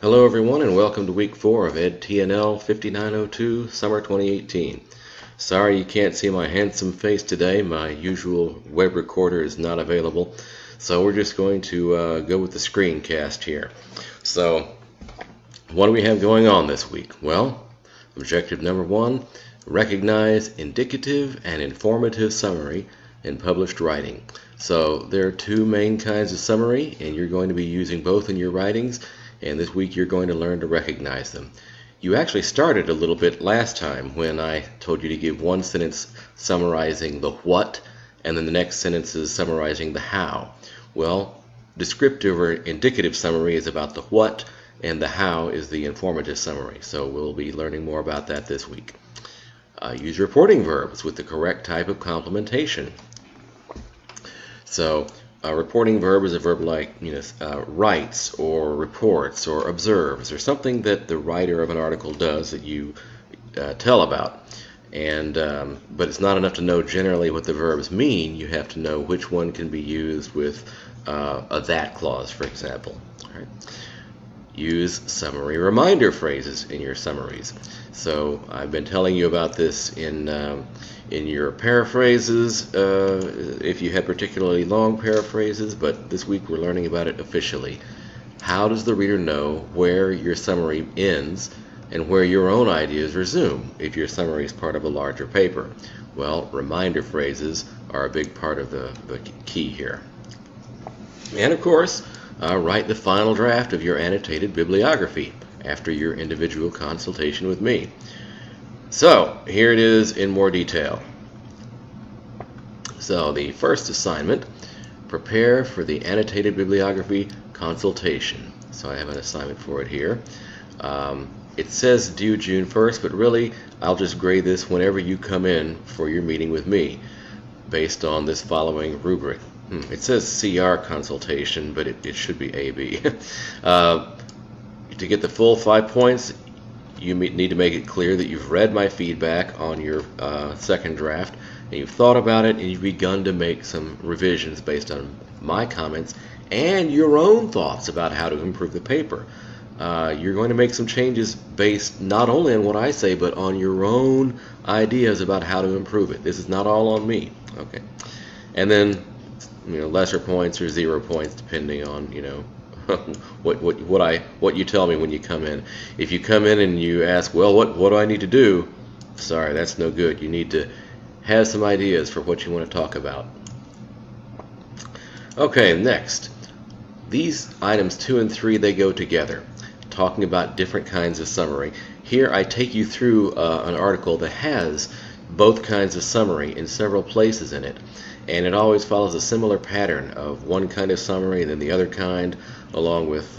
Hello everyone and welcome to week 4 of Ed TNL 5902 Summer 2018. Sorry you can't see my handsome face today. My usual web recorder is not available. So we're just going to go with the screencast here. So what do we have going on this week? Well, objective number 1, recognize indicative and informative summary in published writing. So there are two main kinds of summary and you're going to be using both in your writings. And this week you're going to learn to recognize them. You actually started a little bit last time when I told you to give one sentence summarizing the what, and then the next sentence is summarizing the how. Well, descriptive or indicative summary is about the what, and the how is the informative summary. So we'll be learning more about that this week. Use reporting verbs with the correct type of complementation. So a reporting verb is a verb like writes or reports or observes or something that the writer of an article does that you tell about. And but it's not enough to know generally what the verbs mean. You have to know which one can be used with a that clause, for example. All right. Use summary reminder phrases in your summaries. So I've been telling you about this in your paraphrases, if you had particularly long paraphrases, but this week we're learning about it officially. How does the reader know where your summary ends and where your own ideas resume if your summary is part of a larger paper? Well, reminder phrases are a big part of the key here. And of course, write the final draft of your annotated bibliography after your individual consultation with me. So, here it is in more detail. So, the first assignment, prepare for the annotated bibliography consultation. So, I have an assignment for it here. It says due June 1st, but really, I'll just grade this whenever you come in for your meeting with me, based on this following rubric. It says CR consultation, but it should be AB. To get the full 5 points, you need to make it clear that you've read my feedback on your second draft, and you've thought about it, and you've begun to make some revisions based on my comments and your own thoughts about how to improve the paper. You're going to make some changes based not only on what I say, but on your own ideas about how to improve it. This is not all on me. Okay. And then, lesser points or 0 points depending on, what you tell me when you come in. If you come in and you ask, well, what do I need to do? Sorry, that's no good. You need to have some ideas for what you want to talk about. Okay, next. These items 2 and 3, they go together, talking about different kinds of summary. Here I take you through an article that has both kinds of summary in several places in it. And it always follows a similar pattern of one kind of summary and then the other kind, along with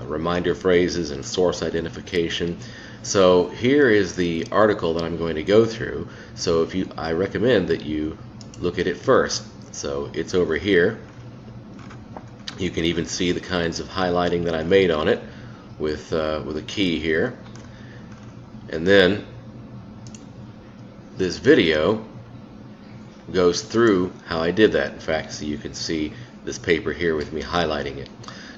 reminder phrases and source identification. So here is the article that I'm going to go through. So I recommend that you look at it first. So it's over here. You can even see the kinds of highlighting that I made on it with a key here. And then this video goes through how I did that. In fact, so you can see this paper here with me highlighting it.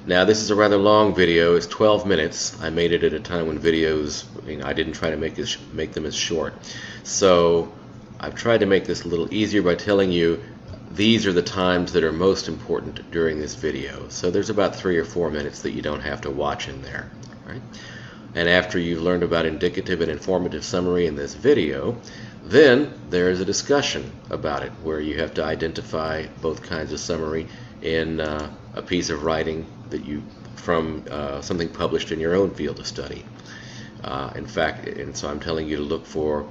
Now this is a rather long video. It's 12 minutes. I made it at a time when videos, I didn't try to make them as short. So I've tried to make this a little easier by telling you these are the times that are most important during this video. So there's about 3 or 4 minutes that you don't have to watch in there. Right? And after you've learned about indicative and informative summary in this video, then there's a discussion about it where you have to identify both kinds of summary in a piece of writing that from something published in your own field of study. In fact, and so I'm telling you to look for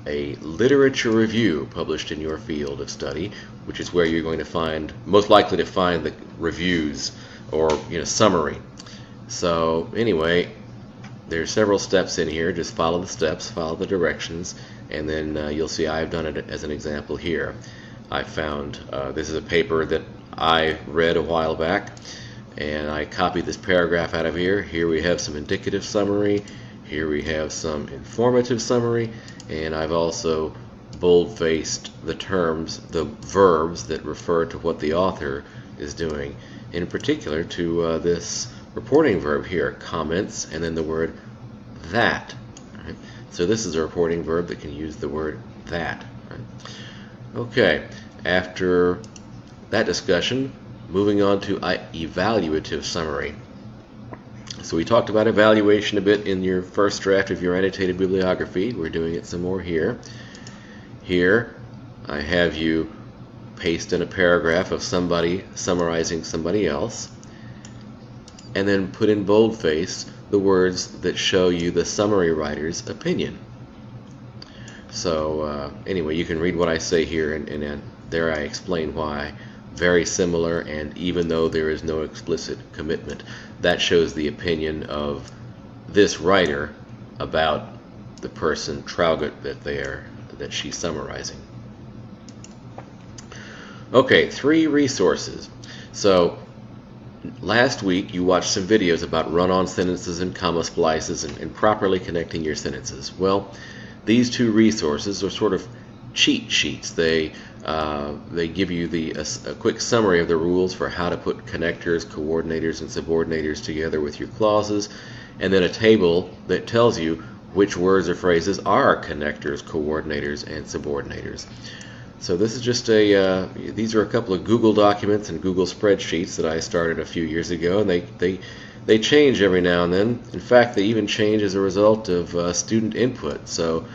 a literature review published in your field of study, which is where you're going to find, most likely to find the reviews or summary. So anyway, there's several steps in here. Just follow the steps, follow the directions, and then you'll see I've done it as an example here. I found this is a paper that I read a while back, and I copied this paragraph out of here. Here we have some indicative summary. Here we have some informative summary, and I've also bold-faced the terms, the verbs that refer to what the author is doing, in particular to this reporting verb here, comments, and then the word that. Right? So this is a reporting verb that can use the word that. Right? Okay, after that discussion, moving on to evaluative summary. So we talked about evaluation a bit in your first draft of your annotated bibliography. We're doing it some more here. Here, I have you paste in a paragraph of somebody summarizing somebody else, and then put in boldface the words that show you the summary writer's opinion. So anyway, you can read what I say here, and there I explain why. Very similar, and even though there is no explicit commitment, that shows the opinion of this writer about the person Traugott that she's summarizing. Okay, 3 resources. So last week you watched some videos about run-on sentences and comma splices and properly connecting your sentences. Well, these 2 resources are sort of cheat sheets. They give you a quick summary of the rules for how to put connectors, coordinators, and subordinators together with your clauses, and then a table that tells you which words or phrases are connectors, coordinators, and subordinators. So this is just these are a couple of Google documents and Google spreadsheets that I started a few years ago, and they change every now and then. In fact, they even change as a result of student input. So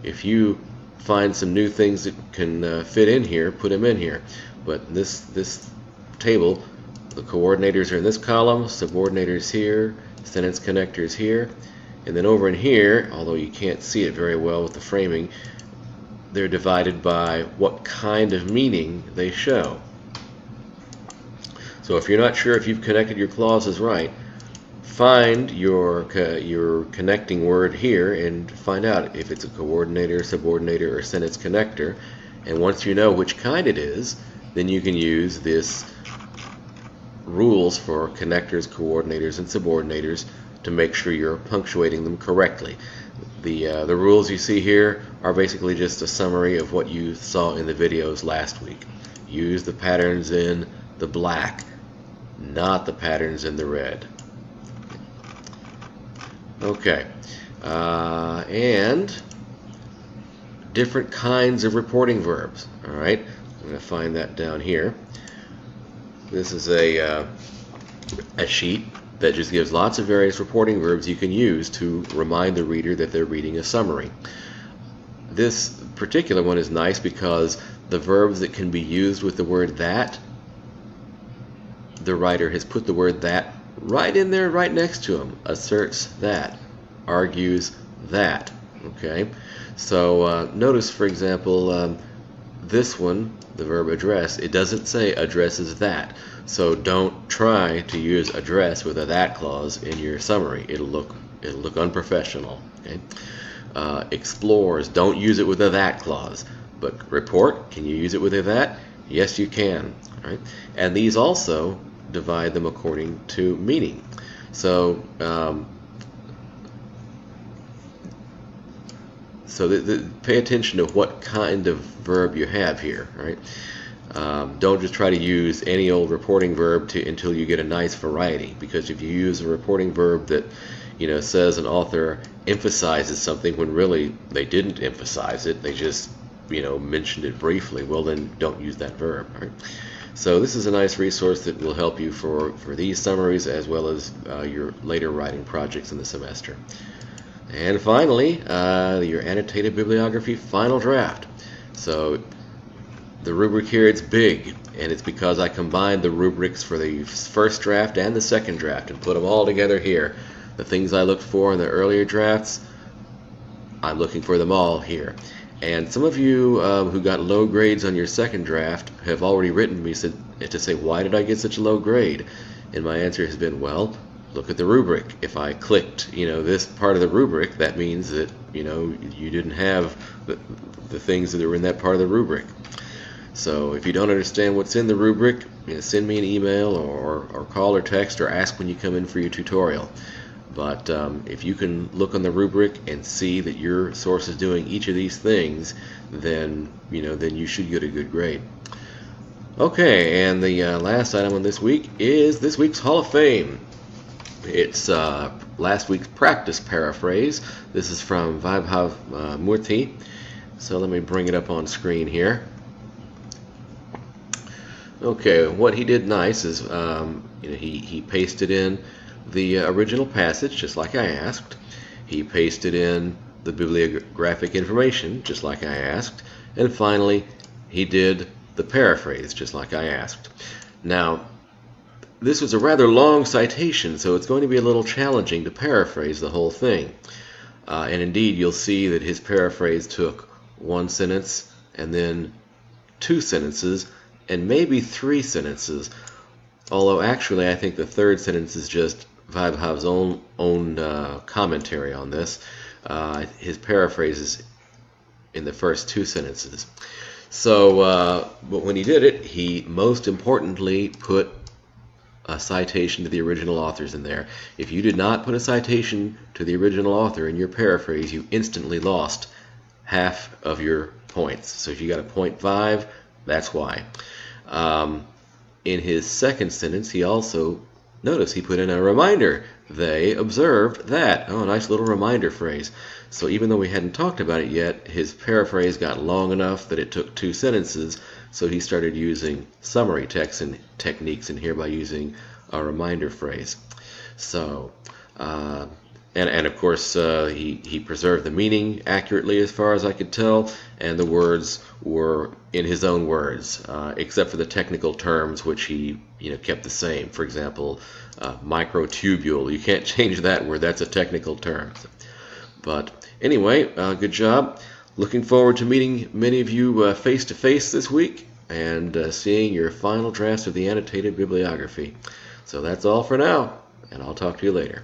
if you find some new things that can fit in here, put them in here. But this table, the coordinators are in this column, subordinators here, sentence connectors here, and then over in here, although you can't see it very well with the framing, they're divided by what kind of meaning they show. So if you're not sure if you've connected your clauses right, find your connecting word here and find out if it's a coordinator, subordinator, or sentence connector. And once you know which kind it is, then you can use this rules for connectors, coordinators, and subordinators to make sure you're punctuating them correctly. The rules you see here are basically just a summary of what you saw in the videos last week. Use the patterns in the black, not the patterns in the red. Okay, and different kinds of reporting verbs. All right, I'm going to find that down here. This is a sheet that just gives lots of various reporting verbs you can use to remind the reader that they're reading a summary. This particular one is nice because the verbs that can be used with the word that, the writer has put the word that right in there, right next to them. Asserts that, argues that. Okay, so notice, for example, this one, the verb address, it doesn't say addresses that. So don't try to use address with a that clause in your summary. It'll look unprofessional. Okay, explores, don't use it with a that clause. But report, can you use it with a that? Yes, you can. All right, and these also divide them according to meaning. So pay attention to what kind of verb you have here. Right? Don't just try to use any old reporting verb until you get a nice variety, because if you use a reporting verb that says an author emphasizes something when really they didn't emphasize it, they just mentioned it briefly, well then don't use that verb. Right? So this is a nice resource that will help you for these summaries as well as your later writing projects in the semester. And finally, your annotated bibliography final draft. So the rubric here, it's big, and it's because I combined the rubrics for the first draft and the second draft and put them all together here. The things I looked for in the earlier drafts, I'm looking for them all here. And some of you who got low grades on your second draft have already written to me to say, why did I get such a low grade? And my answer has been, well, look at the rubric. If I clicked, this part of the rubric, that means that, you didn't have the things that are in that part of the rubric. So if you don't understand what's in the rubric, send me an email or call or text or ask when you come in for your tutorial. But if you can look on the rubric and see that your source is doing each of these things, then you should get a good grade. Okay, and the last item on this week is this week's Hall of Fame. It's last week's practice paraphrase. This is from Vaibhav Murthy. So let me bring it up on screen here. Okay, what he did nice is he pasted in the original passage just like I asked. He pasted in the bibliographic information just like I asked. And finally, he did the paraphrase just like I asked. Now, this was a rather long citation, so it's going to be a little challenging to paraphrase the whole thing. And indeed, you'll see that his paraphrase took one sentence and then two sentences and maybe three sentences. Although actually, I think the third sentence is just Vaibhav's own commentary on this. His paraphrase is in the first two sentences. So, but when he did it, he most importantly put a citation to the original authors in there. If you did not put a citation to the original author in your paraphrase, you instantly lost half of your points. So if you got a 0.5, that's why. In his second sentence, he also, notice he put in a reminder. They observed that. Oh, a nice little reminder phrase. So even though we hadn't talked about it yet, his paraphrase got long enough that it took two sentences, so he started using summary text and techniques in here by using a reminder phrase. So, and of course, he preserved the meaning accurately as far as I could tell, and the words were in his own words, except for the technical terms, which he kept the same. For example, microtubule. You can't change that word. That's a technical term. But anyway, good job. Looking forward to meeting many of you face to face this week and seeing your final drafts of the annotated bibliography. So that's all for now, and I'll talk to you later.